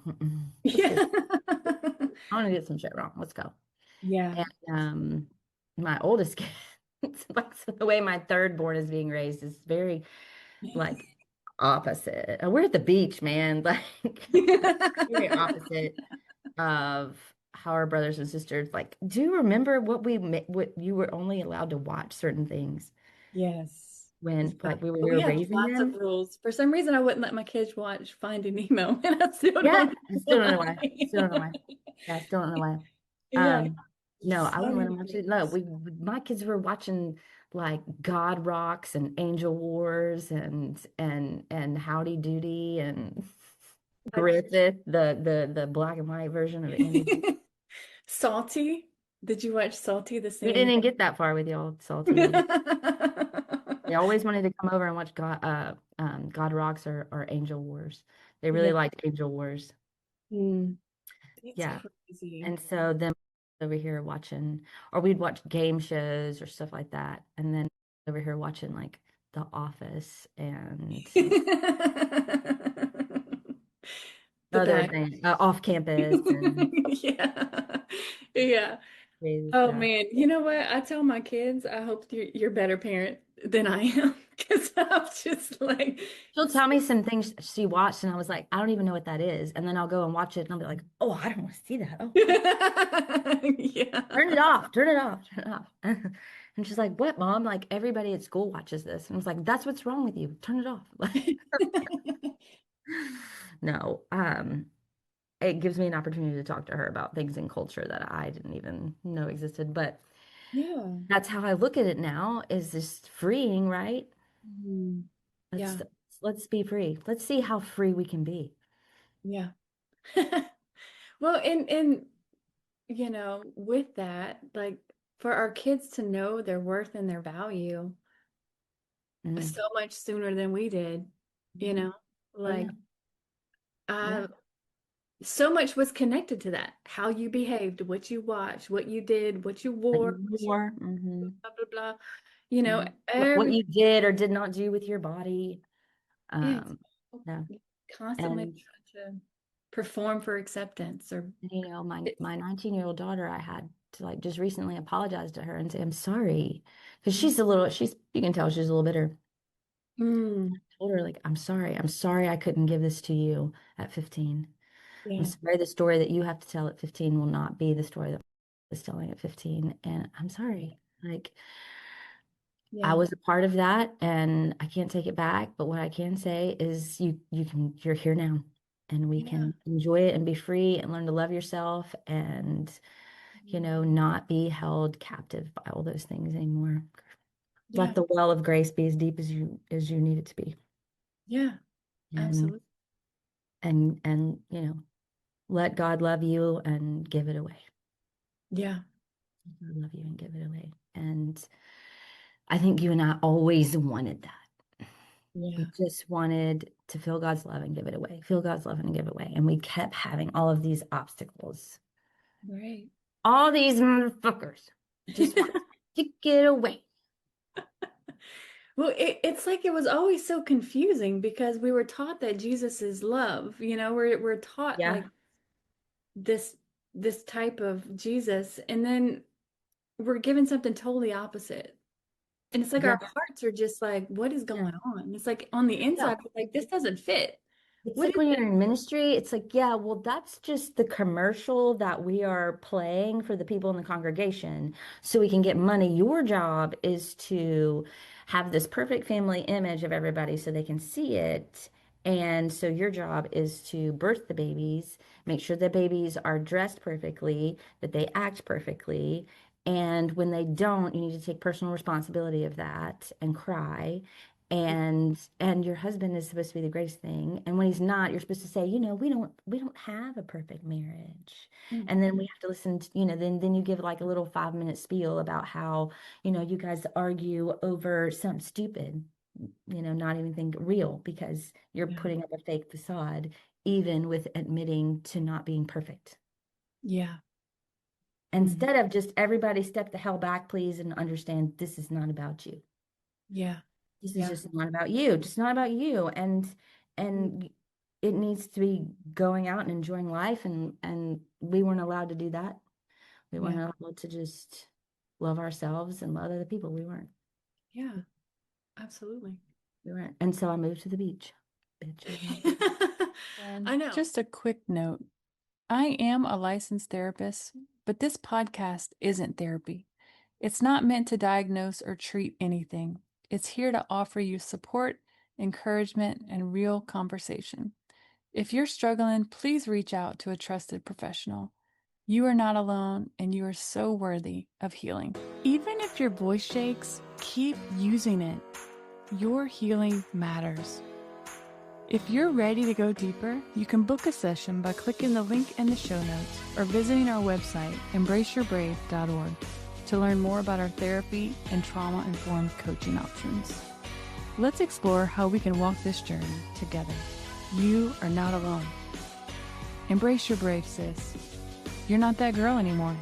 Let's Yeah. get, I want to get some shit wrong. Let's go. Yeah. And my oldest kid, it's like so the way my third born is being raised is very like opposite. We're at the beach, man. Like very opposite of how our brothers and sisters like. Do you remember what you were only allowed to watch certain things Yes. when It's like we were we here have raising lots of them? rules. For some reason, I wouldn't let my kids watch Finding Nemo, and I still Yeah, don't I know still don't know why. why. Still don't know why. Yeah, I still don't know why. Yeah, Um, no, so I wouldn't let many them watch it. No, things. my kids were watching like God Rocks and Angel Wars and Howdy Doody and I- Griffith, the black and white version of Andy. Salty. Did you watch Salty, the We Samuel? didn't get that far with the old salty. They always wanted to come over and watch God Rocks or Angel Wars. They really Yeah. liked Angel Wars. Mm, it's Yeah. crazy. And so then over here watching, or we'd watch game shows or stuff like that. And then over here watching like The Office and The other back. things, Off Campus and Yeah. Yeah. crazy Oh stuff. man, you know what? I tell my kids, I hope you're a better parent than I am because I'm just like, She'll tell me some things she watched, and I was like, I don't even know what that is. And then I'll go and watch it, and I'll be like, oh, I don't want to see that. Oh, yeah. turn it off, turn it off, turn it off. And she's like, what, mom? Like everybody at school watches this. And I was like, that's what's wrong with you. Turn it off. No, it gives me an opportunity to talk to her about things in culture that I didn't even know existed. But Yeah. that's how I look at it now, is just freeing, right? Mm, Let's yeah. let's be free. Let's see how free we can be. Yeah. Well, and with that, like for our kids to know their worth and their value Mm. so much sooner than we did, you know, Oh yeah, like yeah. I so much was connected to that. How you behaved, what you watched, what you did, what you What wore, you wore, mm-hmm. blah blah blah. You know, What every you did or did not do with your body. it's Um, yeah. constantly And trying to perform for acceptance or my 19-year-old daughter, I had to like just recently apologize to her and say, I'm sorry. Because you can tell she's a little bitter. mm, I told her, like, I'm sorry I couldn't give this to you at 15. I'm yeah, sorry the story that you have to tell at 15 will not be the story that I was telling at 15. And I'm sorry. Like, I yeah, was a part of that and I can't take it back. But what I can say is you're here now and we yeah, can enjoy it and be free and learn to love yourself and, not be held captive by all those things anymore. Let yeah, the well of grace be as deep as you need it to be. yeah, And absolutely. let God love you and give it away. Yeah, Let God love you and give it away. And I think you and I always wanted that. We yeah, just wanted to feel God's love and give it away, feel God's love and give it away. And we kept having all of these obstacles. right. All these motherfuckers just want to get away. Well, it's like it was always so confusing because we were taught that Jesus is love. We're taught Yeah. like this this type of Jesus, and then we're given something totally opposite. And it's like Yeah. our hearts are just like, what is Yeah. going on? It's like on the Yeah. inside, it's like this doesn't fit. It's What like is when it? you're in ministry, it's like, yeah, well, that's just the commercial that we are playing for the people in the congregation so we can get money. Your job is to have this perfect family image of everybody so they can see it. And so your job is to birth the babies, make sure the babies are dressed perfectly, that they act perfectly. And when they don't, you need to take personal responsibility of that and cry and your husband is supposed to be the greatest thing, and when he's not, you're supposed to say, we don't have a perfect marriage. Mm, And then we have to listen to, then you give like a little 5-minute spiel about how you guys argue over something stupid, not even think real, because you're yeah, putting up a fake facade even with admitting to not being perfect. yeah, instead of just everybody step the hell back, please, and understand this is not about you. Yeah. This is just not about you. Just not about you. And it needs to be going out and enjoying life. And we weren't allowed to do that. We weren't allowed to just love ourselves and love other people. We weren't. Yeah, absolutely. We weren't. And so I moved to the beach. I know. Just a quick note. I am a licensed therapist, but this podcast isn't therapy. It's not meant to diagnose or treat anything. It's here to offer you support, encouragement, and real conversation. If you're struggling, please reach out to a trusted professional. You are not alone, and you are so worthy of healing. Even if your voice shakes, keep using it. Your healing matters. If you're ready to go deeper, you can book a session by clicking the link in the show notes or visiting our website, embraceyourbrave.org, to learn more about our therapy and trauma-informed coaching options. Let's explore how we can walk this journey together. You are not alone. Embrace your brave, sis. You're not that girl anymore.